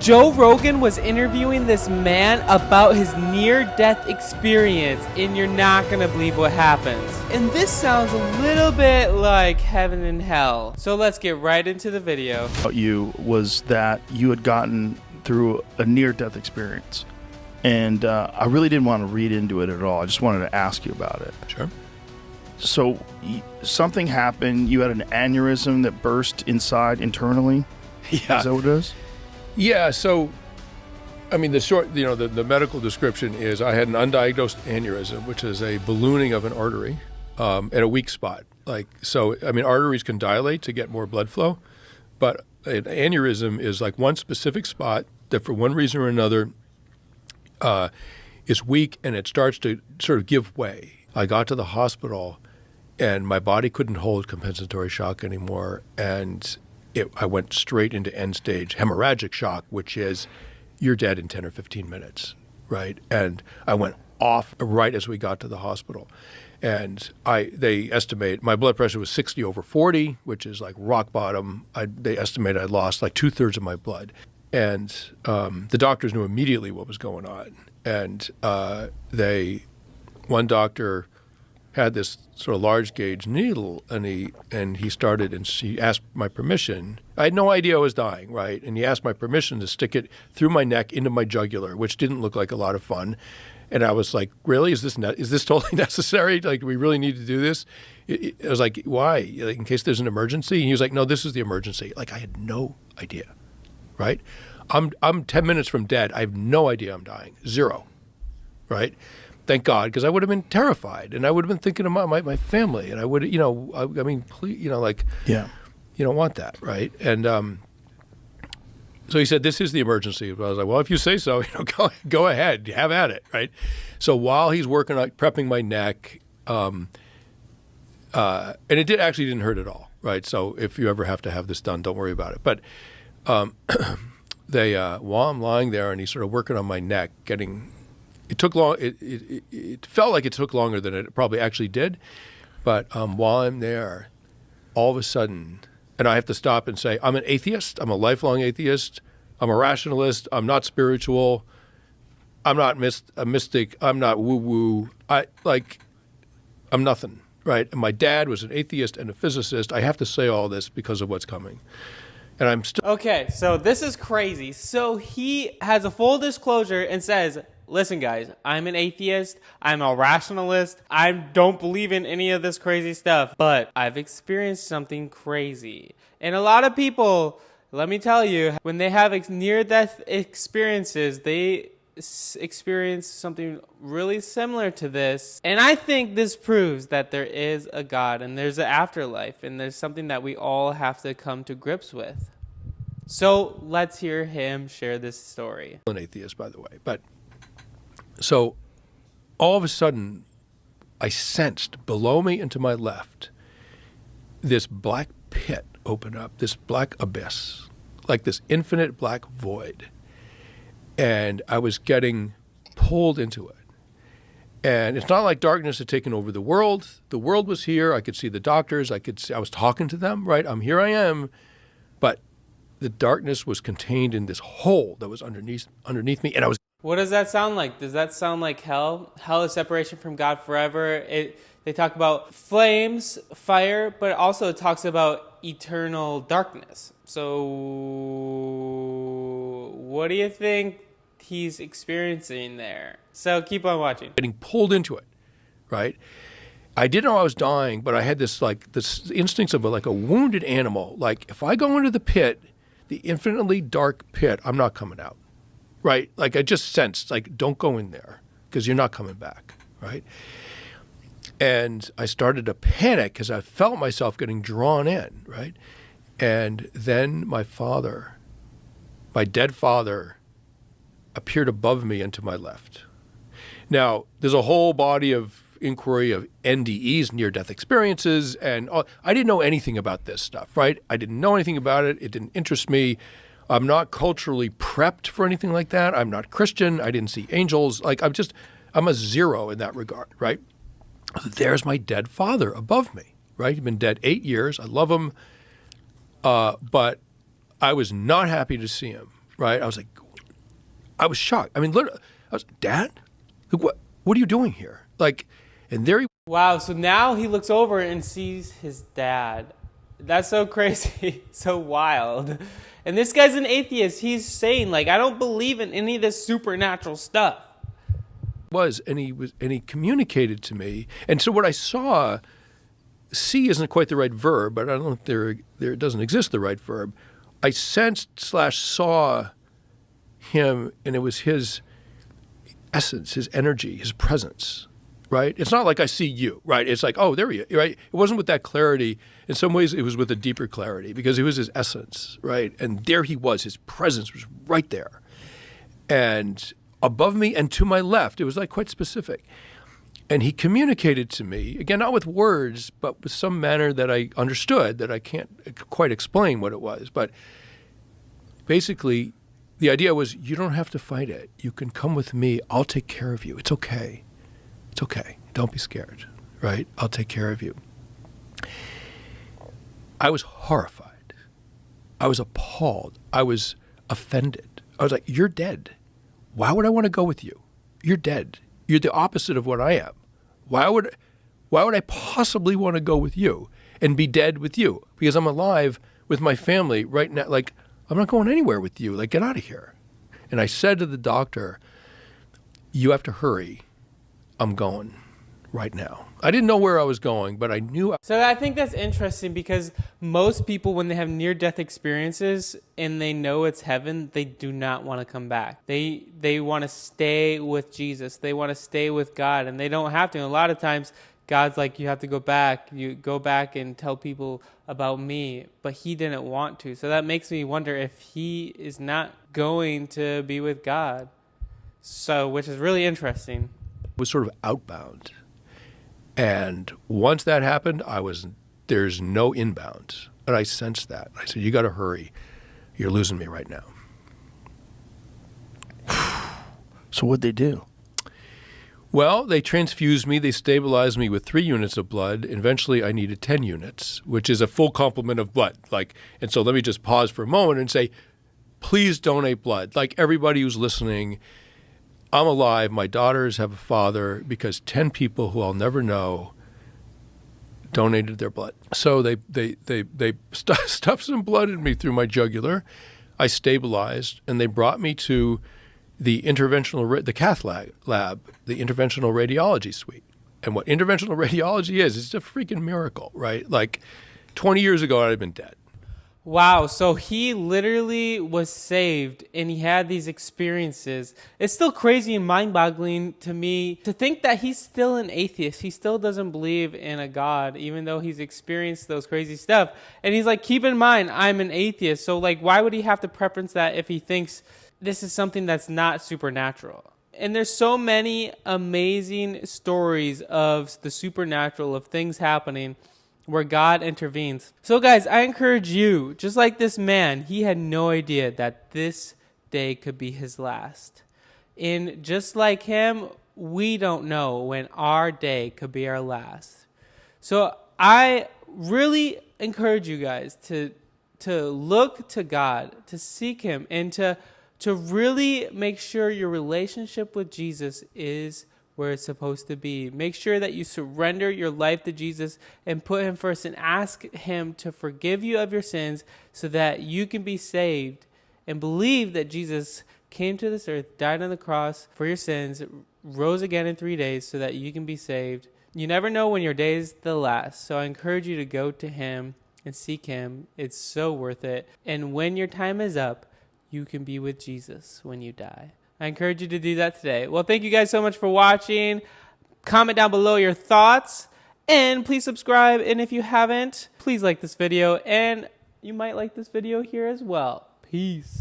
Joe Rogan was interviewing this man about his near-death experience, and you're not gonna believe what happens. And this sounds a little bit like heaven and hell. So let's get right into the video. About you was that you had gotten through a near-death experience, and I really didn't want to read into it at all. I just wanted to ask you about it. Sure. So something happened. You had an aneurysm that burst inside internally. Yeah. Is that what it is? Yeah. So, I mean, the medical description is I had an undiagnosed aneurysm, which is a ballooning of an artery at a weak spot. Arteries can dilate to get more blood flow, but an aneurysm is like one specific spot that for one reason or another is weak, and it starts to sort of give way. I got to the hospital and my body couldn't hold compensatory shock anymore, and I went straight into end-stage hemorrhagic shock, which is you're dead in 10 or 15 minutes, right? And I went off right as we got to the hospital. And they estimate my blood pressure was 60/40, which is like rock bottom. They estimate I lost like 2/3 of my blood. And the doctors knew immediately what was going on. And one doctor had this sort of large gauge needle, and he asked my permission. I had no idea I was dying, right? And he asked my permission to stick it through my neck into my jugular, which didn't look like a lot of fun. And I was like, really? Is this totally necessary? Like, do we really need to do this? I was like, why? Like, in case there's an emergency? And he was like, no, this is the emergency. Like, I had no idea, right? I'm 10 minutes from dead. I have no idea I'm dying. Zero, right? Thank God, because I would have been terrified, and I would have been thinking about my family, and I would, please, Yeah. You don't want that, right? And so he said, "This is the emergency." I was like, "Well, if you say so, go ahead, have at it," right? So while he's working on prepping my neck, and it didn't hurt at all, right? So if you ever have to have this done, don't worry about it. But while I'm lying there, and he's sort of working on my neck, it took long. It felt like it took longer than it probably actually did. But while I'm there, all of a sudden, and I have to stop and say, I'm an atheist. I'm a lifelong atheist. I'm a rationalist. I'm not spiritual. I'm not a mystic. I'm not woo-woo. I'm nothing, right? And my dad was an atheist and a physicist. I have to say all this because of what's coming. And I'm still... Okay, so this is crazy. So he has a full disclosure and says, listen, guys, I'm an atheist. I'm a rationalist. I don't believe in any of this crazy stuff, but I've experienced something crazy. And a lot of people, let me tell you, when they have near-death experiences, they experience something really similar to this. And I think this proves that there is a God and there's an afterlife, and there's something that we all have to come to grips with. So let's hear him share this story. I'm an atheist, by the way, but so all of a sudden, I sensed below me and to my left this black pit open up, this black abyss, like this infinite black void. And I was getting pulled into it. And it's not like darkness had taken over the world. The world was here. I could see the doctors. I was talking to them, right? Here I am. But the darkness was contained in this hole that was underneath me. And I was... What does that sound like? Does that sound like hell? Hell is separation from God forever. They talk about flames, fire, but also it talks about eternal darkness. So what do you think he's experiencing there? So keep on watching. Getting pulled into it, right? I didn't know I was dying, but I had this instincts of a wounded animal. Like, if I go into the pit, the infinitely dark pit, I'm not coming out. Right? Like, I just sensed, don't go in there because you're not coming back, right? And I started to panic because I felt myself getting drawn in, right? And then my dead father, appeared above me and to my left. Now, there's a whole body of inquiry of NDEs, near-death experiences, and I didn't know anything about this stuff, right? I didn't know anything about it. It didn't interest me. I'm not culturally prepped for anything like that. I'm not Christian. I didn't see angels. I'm a zero in that regard, right? There's my dead father above me, right? He'd been dead 8 years. I love him. But I was not happy to see him. right? I was like, I was shocked. I mean, literally, I was, Dad, like, what are you doing here? Like, and there he. Wow, so now he looks over and sees his dad. That's so crazy, so wild. And this guy's an atheist. He's saying, like, I don't believe in any of this supernatural stuff. And he communicated to me. And so what I saw, see isn't quite the right verb, but I don't think there doesn't exist the right verb. I sensed/saw him, and it was his essence, his energy, his presence, right? It's not like I see you, right? It's like, oh, there you are, right? It wasn't with that clarity. In some ways, it was with a deeper clarity because it was his essence, right? And there he was. His presence was right there. And above me and to my left, it was like quite specific. And he communicated to me, again, not with words, but with some manner that I understood, that I can't quite explain what it was. But basically, the idea was, you don't have to fight it. You can come with me. I'll take care of you. It's okay. It's okay. Don't be scared, right? I'll take care of you. I was horrified. I was appalled. I was offended. I was like, you're dead. Why would I want to go with you? You're dead. You're the opposite of what I am. Why would I possibly want to go with you and be dead with you? Because I'm alive with my family right now. Like, I'm not going anywhere with you. Like, get out of here. And I said to the doctor, you have to hurry. I'm going right now. I didn't know where I was going, but I knew. So I think that's interesting because most people, when they have near-death experiences and they know it's heaven, they do not want to come back. They want to stay with Jesus. They want to stay with God, and they don't have to. And a lot of times, God's like, you have to go back. You go back and tell people about me, but he didn't want to. So that makes me wonder if he is not going to be with God. So, which is really interesting. Was sort of outbound. And once that happened, there's no inbound. And I sensed that. I said, you got to hurry. You're losing me right now. So what'd they do? Well, they transfused me. They stabilized me with 3 units of blood. Eventually, I needed 10 units, which is a full complement of blood. And so let me just pause for a moment and say, please donate blood. Like everybody who's listening, I'm alive. My daughters have a father because 10 people who I'll never know donated their blood. So they stuffed some blood in me through my jugular. I stabilized, and they brought me to the the cath lab, the interventional radiology suite. And what interventional radiology is, it's a freaking miracle, right? Like 20 years ago, I'd have been dead. Wow, so he literally was saved and he had these experiences. It's still crazy and mind-boggling to me to think that he's still an atheist. He still doesn't believe in a God, even though he's experienced those crazy stuff. And he's like, keep in mind, I'm an atheist. So like, why would he have to preference that if he thinks this is something that's not supernatural? And there's so many amazing stories of the supernatural, of things happening where God intervenes. So guys, I encourage you, just like this man, he had no idea that this day could be his last. And just like him, we don't know when our day could be our last. So I really encourage you guys to look to God, to seek him, and to really make sure your relationship with Jesus is where it's supposed to be. Make sure that you surrender your life to Jesus and put him first and ask him to forgive you of your sins so that you can be saved, and believe that Jesus came to this earth, died on the cross for your sins, rose again in 3 days so that you can be saved. You never know when your day is the last. So I encourage you to go to him and seek him. It's so worth it. And when your time is up, you can be with Jesus when you die. I encourage you to do that today. Well, thank you guys so much for watching. Comment down below your thoughts. And please subscribe. And if you haven't, please like this video. And you might like this video here as well. Peace.